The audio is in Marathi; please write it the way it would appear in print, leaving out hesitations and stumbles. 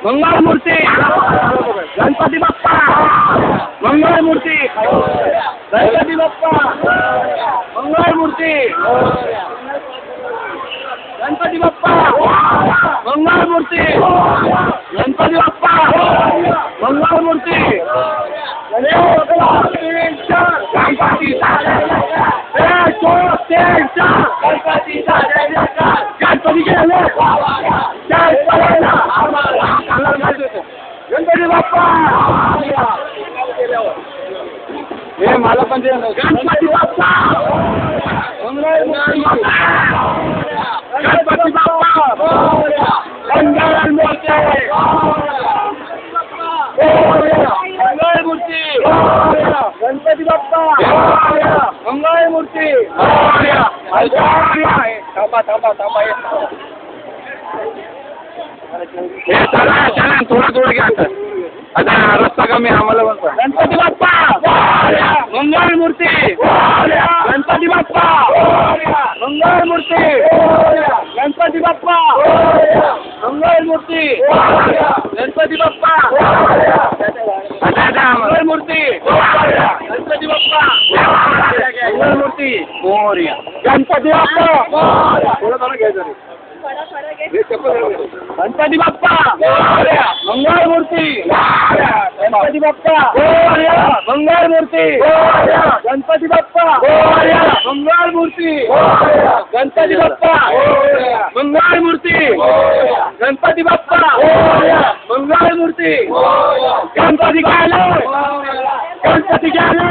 मंगळमूर्ती गणपती बाप्पा मंगळमूर्ती गणपती बाप्पा मंगळमूर्ती गणपती बाप्पा मंगळमूर्ती गणपती बाप्पा मंगळमूर्ती गणपती गणपती बाप्पा हे मला पण गणपती बाप्पा गणपती बाप्पा मंगळमूर्ती मंगळमूर्ती गणपती बाप्पा मंगळमूर्ती थांबा थांबा थांबा हे चला चला थोडं घ्या आता रस्ता कमी आम्हाला पण गणपती बाप्पा मंगळमूर्ती गणपती बाप्पा मंगळमूर्ती गणपती बाप्पा मंगळमूर्ती गणपती बाप्पा मंगळमूर्ती गणपती बाप्पा मंगळमूर्ती मोरया गणपती बाप्पा थोडं घ्यायचं गणपती बाप्पा मंगळमूर्ती गणपती बाप्पा मंगळमूर्ती गणपती बाप्पा मंगळमूर्ती गणपती बाप्पा मंगळमूर्ती गणपती बाप्पा मंगळमूर्ती गणपती गेले गणपती गेले